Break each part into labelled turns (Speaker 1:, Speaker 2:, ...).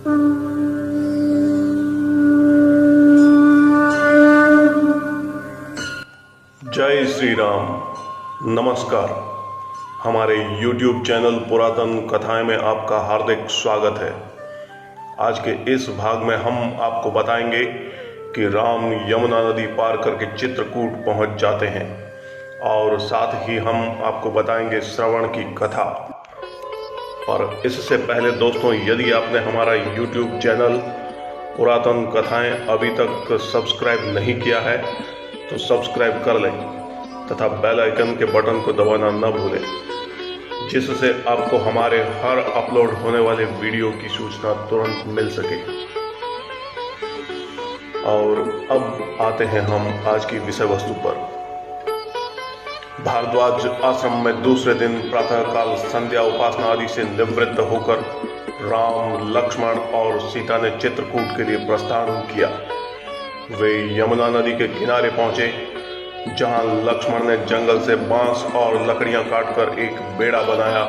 Speaker 1: जय श्री राम। नमस्कार। हमारे YouTube चैनल पुरातन कथाएं में आपका हार्दिक स्वागत है। आज के इस भाग में हम आपको बताएंगे कि राम यमुना नदी पार करके चित्रकूट पहुंच जाते हैं और साथ ही हम आपको बताएंगे श्रवण की कथा। और इससे पहले दोस्तों, यदि आपने हमारा YouTube चैनल पुरातन कथाएं अभी तक सब्सक्राइब नहीं किया है तो सब्सक्राइब कर लें तथा बेल आइकन के बटन को दबाना न भूलें, जिससे आपको हमारे हर अपलोड होने वाले वीडियो की सूचना तुरंत मिल सके। और अब आते हैं हम आज की विषय वस्तु पर। भारद्वाज आश्रम में दूसरे दिन प्रातःकाल संध्या उपासना आदि से निवृत्त होकर राम, लक्ष्मण और सीता ने चित्रकूट के लिए प्रस्थान किया। वे यमुना नदी के किनारे पहुंचे, जहां लक्ष्मण ने जंगल से बांस और लकड़ियां काटकर एक बेड़ा बनाया,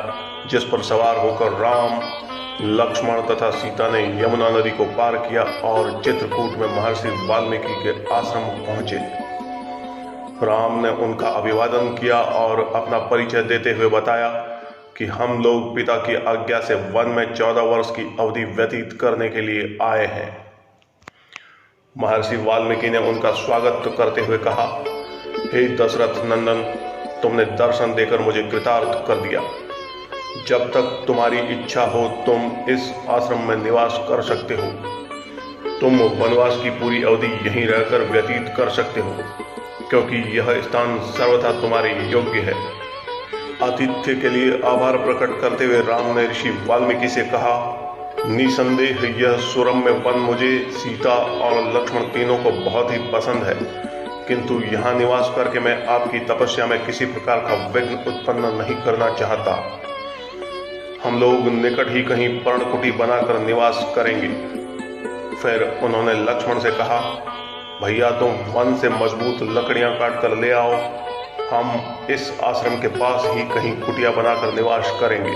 Speaker 1: जिस पर सवार होकर राम, लक्ष्मण तथा सीता ने यमुना नदी को पार किया और चित्रकूट में महर्षि वाल्मीकि के आश्रम पहुंचे। राम ने उनका अभिवादन किया और अपना परिचय देते हुए बताया कि हम लोग पिता की आज्ञा से वन में 14 वर्ष की अवधि व्यतीत करने के लिए आए हैं। महर्षि वाल्मीकि ने उनका स्वागत करते हुए कहा, हे दशरथ नंदन, तुमने दर्शन देकर मुझे कृतार्थ कर दिया। जब तक तुम्हारी इच्छा हो तुम इस आश्रम में निवास कर सकते हो। तुम वनवास की पूरी अवधि यहीं रहकर व्यतीत कर सकते हो, क्योंकि यह स्थान सर्वथा तुम्हारे योग्य है। आतिथ्य के लिए आभार प्रकट करते हुए राम ने ऋषि वाल्मीकि से कहा, निसंदेह यह सुरम्य वन मुझे, सीता और लक्ष्मण तीनों को बहुत ही पसंद है, किंतु यहाँ निवास करके मैं आपकी तपस्या में किसी प्रकार का विघ्न उत्पन्न नहीं करना चाहता। हम लोग निकट ही कहीं पर्णकुटी बनाकर निवास करेंगे। फिर उन्होंने लक्ष्मण से कहा, भैया तुम वन से मजबूत लकड़ियां काट कर ले आओ, हम इस आश्रम के पास ही कहीं कुटिया बनाकर निवास करेंगे।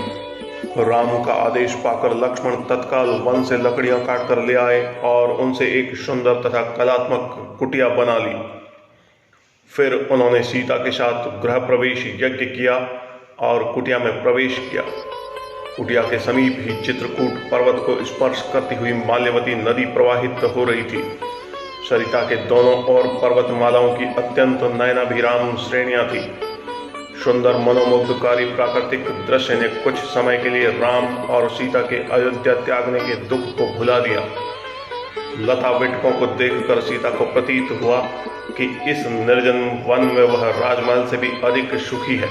Speaker 1: राम का आदेश पाकर लक्ष्मण तत्काल वन से लकड़ियां काट कर ले आए और उनसे एक सुंदर तथा कलात्मक कुटिया बना ली। फिर उन्होंने सीता के साथ गृह प्रवेश यज्ञ किया और कुटिया में प्रवेश किया। कुटिया के समीप ही चित्रकूट पर्वत को स्पर्श करती हुई माल्यवती नदी प्रवाहित हो रही थी। सरिता के दोनों ओर पर्वतमालाओं की अत्यंत नयनाभिराम श्रेणियां थी। सुंदर मनोमुग्धकारी प्राकृतिक दृश्य ने कुछ समय के लिए राम और सीता के अयोध्या त्यागने के दुख को भुला दिया। लता वृक्षों को देखकर सीता को प्रतीत हुआ कि इस निर्जन वन में वह राजमहल से भी अधिक सुखी है।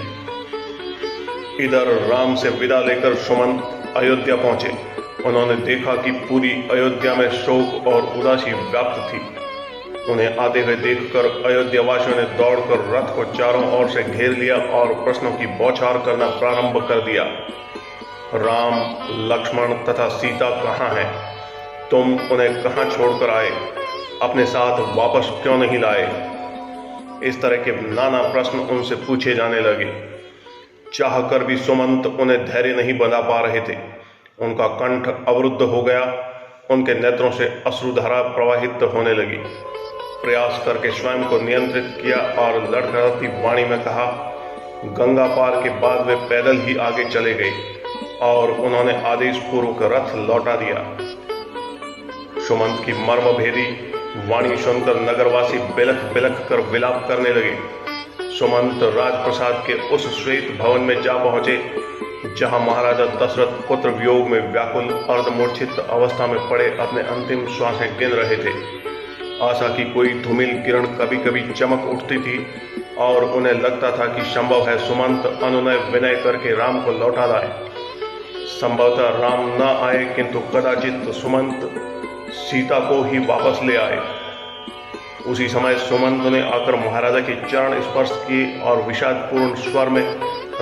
Speaker 1: इधर राम से विदा लेकर सुमंत अयोध्या पहुंचे। उन्होंने देखा कि पूरी अयोध्या में शोक और उदासी व्याप्त थी। उन्हें आते हुए देखकर अयोध्या वासियों ने दौड़कर रथ को चारों ओर से घेर लिया और प्रश्नों की बौछार करना प्रारंभ कर दिया। राम, लक्ष्मण तथा सीता कहाँ हैं? तुम उन्हें कहाँ छोड़कर आए? अपने साथ वापस क्यों नहीं लाए? इस तरह के नाना प्रश्न उनसे पूछे जाने लगे। चाहकर भी सुमंत उन्हें धैर्य नहीं बंधा पा रहे थे। उनका कंठ अवरुद्ध हो गया। उनके नेत्रों से अश्रुधारा प्रवाहित होने लगी। प्रयास करके स्वयं को नियंत्रित किया और लड़खड़ाती वाणी में कहा, गंगा पार के बाद वे पैदल ही आगे चले गए और उन्होंने आदेश पूर्वक रथ लौटा दिया। सुमंत की मर्मभेदी वाणी सुनकर नगरवासी बिलख बिलख कर विलाप करने लगे। सुमंत राजप्रसाद के उस श्वेत भवन में जा पहुंचे, जहां महाराजा दशरथ पुत्र वियोग में व्याकुल अर्धमूर्छित अवस्था में पड़े अपने अंतिम श्वासें गिन रहे थे। आशा की कोई धूमिल किरण कभी कभी चमक उठती थी और उन्हें लगता था कि संभव है सुमंत अनुनय विनय करके राम को लौटा लाए। संभवतः राम न आए, किंतु कदाचित सुमंत सीता को ही वापस ले आए। उसी समय सुमंत ने आकर महाराजा के चरण स्पर्श किए और विषादपूर्ण स्वर में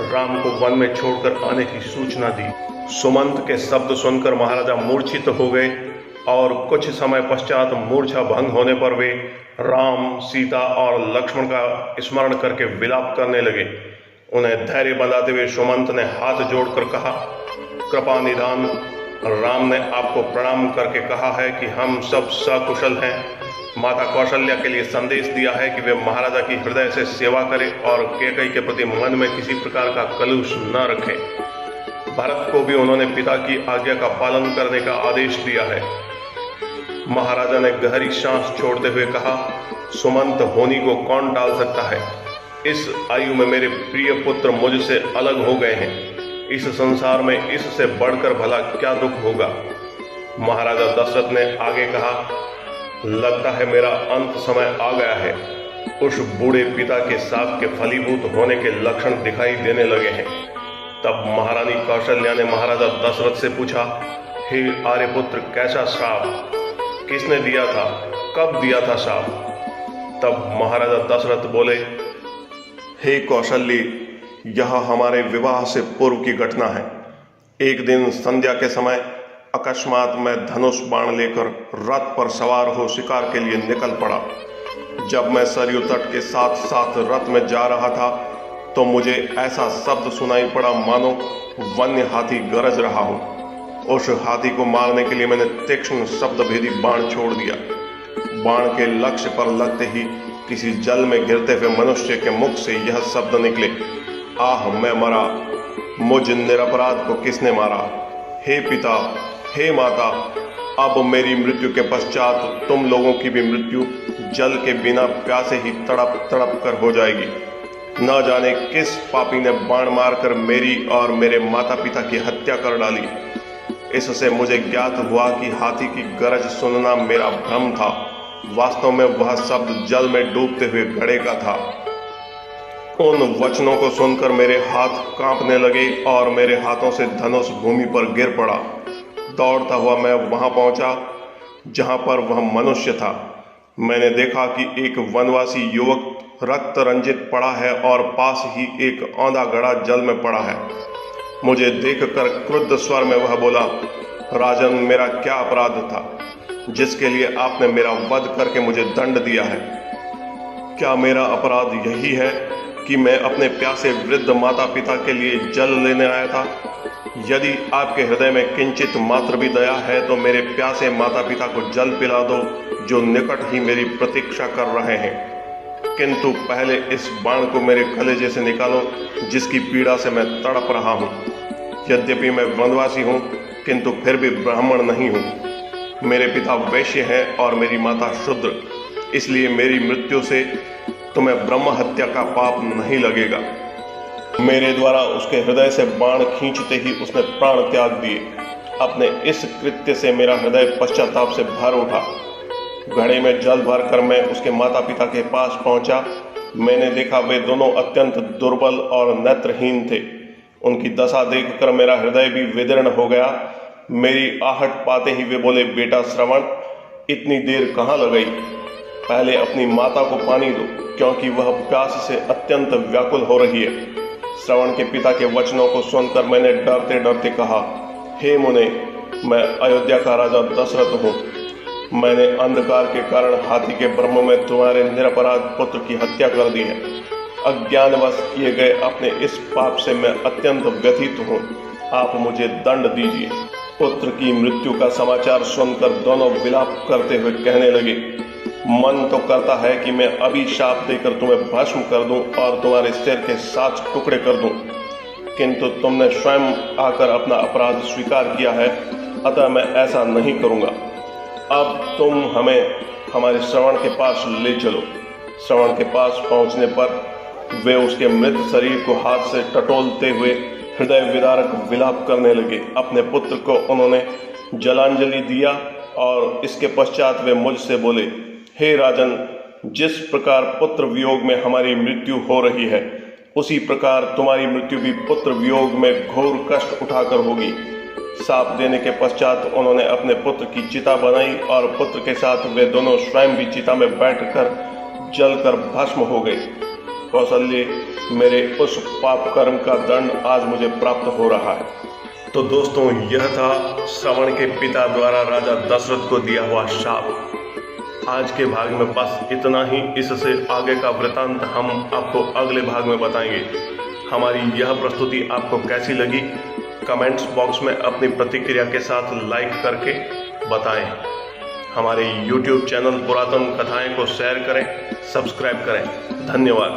Speaker 1: राम को वन में छोड़कर आने की सूचना दी। सुमंत के शब्द सुनकर महाराजा मूर्छित हो गए और कुछ समय पश्चात मूर्छा भंग होने पर वे राम, सीता और लक्ष्मण का स्मरण करके विलाप करने लगे। उन्हें धैर्य बंधाते हुए सुमंत ने हाथ जोड़कर कहा, कृपा निधान राम ने आपको प्रणाम करके कहा है कि हम सब सकुशल हैं। माता कौशल्या के लिए संदेश दिया है कि वे महाराजा की हृदय से सेवा करें और कैकेयी के प्रति मन में किसी प्रकार का कलुष न रखें। भरत को भी उन्होंने पिता की आज्ञा का पालन करने का आदेश दिया है। महाराजा ने गहरी सांस छोड़ते हुए कहा, सुमंत होनी को कौन टाल सकता है। इस आयु में मेरे प्रिय पुत्र मुझसे अलग हो गए हैं। इस संसार में इससे बढ़कर भला क्या दुख होगा। महाराजा दशरथ ने आगे कहा, लगता है मेरा अंत समय आ गया है। उस बूढ़े पिता के शाप के फलीभूत होने के लक्षण दिखाई देने लगे हैं। तब महारानी कौशल्या ने महाराजा दशरथ से पूछा, हे आर्यपुत्र, कैसा श्राप, किसने दिया था, कब दिया था श्राप। तब महाराजा दशरथ बोले, हे कौशल्य, यह हमारे विवाह से पूर्व की घटना है। एक दिन संध्या के समय अकस्मात मैं धनुष बाण लेकर रथ पर सवार हो शिकार के लिए निकल पड़ा। जब मैं सरयू तट के साथ साथ रथ में जा रहा था तो मुझे ऐसा शब्द सुनाई पड़ा मानो वन्य हाथी गरज रहा हो। उस हाथी को मारने के लिए मैंने तीक्ष्ण शब्दभेदी बाण छोड़ दिया। बाण के लक्ष्य पर लगते ही किसी जल में गिरते हुए मनुष्य के मुख से यह शब्द निकले, आह मैं मरा, मुझ निरपराध को किसने मारा। हे पिता, हे माता, अब मेरी मृत्यु के पश्चात तुम लोगों की भी मृत्यु जल के बिना प्यासे ही तड़प तड़प कर हो जाएगी। न जाने किस पापी ने बाण मारकर मेरी और मेरे माता पिता की हत्या कर डाली। इससे मुझे ज्ञात हुआ कि हाथी की गरज सुनना मेरा भ्रम था। वास्तव में वह शब्द जल में डूबते हुए घड़े का था। उन वचनों को सुनकर मेरे हाथ कांपने लगे और मेरे हाथों से धनुष भूमि पर गिर पड़ा। दौड़ता हुआ मैं वहां पहुंचा जहां पर वह मनुष्य था। मैंने देखा कि एक वनवासी युवक रक्त रंजित पड़ा है और पास ही एक औंधा घड़ा जल में पड़ा है। मुझे देखकर क्रुद्ध स्वर में वह बोला, राजन, मेरा क्या अपराध था जिसके लिए आपने मेरा वध करके मुझे दंड दिया है। क्या मेरा अपराध यही है कि मैं अपने प्यासे वृद्ध माता पिता के लिए जल लेने आया था। यदि आपके हृदय में किंचित मात्र भी दया है तो मेरे प्यासे माता पिता को जल पिला दो जो निकट ही मेरी प्रतीक्षा कर रहे हैं। किंतु पहले इस बाण को मेरे कलेजे से निकालो जिसकी पीड़ा से मैं तड़प रहा हूँ। यद्यपि मैं वनवासी हूँ किंतु फिर भी ब्राह्मण नहीं हूँ। मेरे पिता वैश्य हैं और मेरी माता शूद्र, इसलिए मेरी मृत्यु से तुम्हें ब्रह्म हत्या का पाप नहीं लगेगा। मेरे द्वारा उसके हृदय से बाण खींचते ही उसने प्राण त्याग दिए। अपने इस कृत्य से मेरा हृदय पश्चाताप से भर उठा। घड़े में जल भरकर मैं उसके माता पिता के पास पहुंचा। मैंने देखा वे दोनों अत्यंत दुर्बल और नेत्रहीन थे। उनकी दशा देखकर मेरा हृदय भी विदीर्ण हो गया। मेरी आहट पाते ही वे बोले, बेटा श्रवण, इतनी देर कहाँ लगाई, पहले अपनी माता को पानी दो क्योंकि वह प्यास से अत्यंत व्याकुल हो रही है। श्रवण के पिता के वचनों को सुनकर मैंने डरते डरते कहा, हे मुने, मैं अयोध्या का राजा दशरथ हूँ। मैंने अंधकार के कारण हाथी के ब्रह्म में तुम्हारे निरपराध पुत्र की हत्या कर दी है। अज्ञानवश किए गए अपने इस पाप से मैं अत्यंत व्यथित हूँ। आप मुझे दंड दीजिए। पुत्र की मृत्यु का समाचार सुनकर दोनों विलाप करते हुए कहने लगे, मन तो करता है कि मैं अभी शाप देकर तुम्हें भस्म कर दूं और तुम्हारे सिर के 7 टुकड़े कर दूं, किंतु तुमने स्वयं आकर अपना अपराध स्वीकार किया है, अतः मैं ऐसा नहीं करूंगा। अब तुम हमें हमारे श्रवण के पास ले चलो। श्रवण के पास पहुंचने पर वे उसके मृत शरीर को हाथ से टटोलते हुए हृदय विदारक विलाप करने लगे। अपने पुत्र को उन्होंने जलांजलि दिया और इसके पश्चात वे मुझसे बोले, हे राजन, जिस प्रकार पुत्र वियोग में हमारी मृत्यु हो रही है उसी प्रकार तुम्हारी मृत्यु भी पुत्र वियोग में घोर कष्ट उठाकर होगी। शाप देने के पश्चात उन्होंने अपने पुत्र की चिता बनाई और पुत्र के साथ वे दोनों स्वयं भी चिता में बैठकर जलकर भस्म हो गए। कौशल्य, मेरे उस पाप कर्म का दंड आज मुझे प्राप्त हो रहा है। तो दोस्तों, यह था श्रवण के पिता द्वारा राजा दशरथ को दिया हुआ शाप। आज के भाग में बस इतना ही। इससे आगे का वृतांत हम आपको अगले भाग में बताएंगे। हमारी यह प्रस्तुति आपको कैसी लगी कमेंट्स बॉक्स में अपनी प्रतिक्रिया के साथ लाइक करके बताएं। हमारे YouTube चैनल पुरातन कथाएं को शेयर करें, सब्सक्राइब करें। धन्यवाद।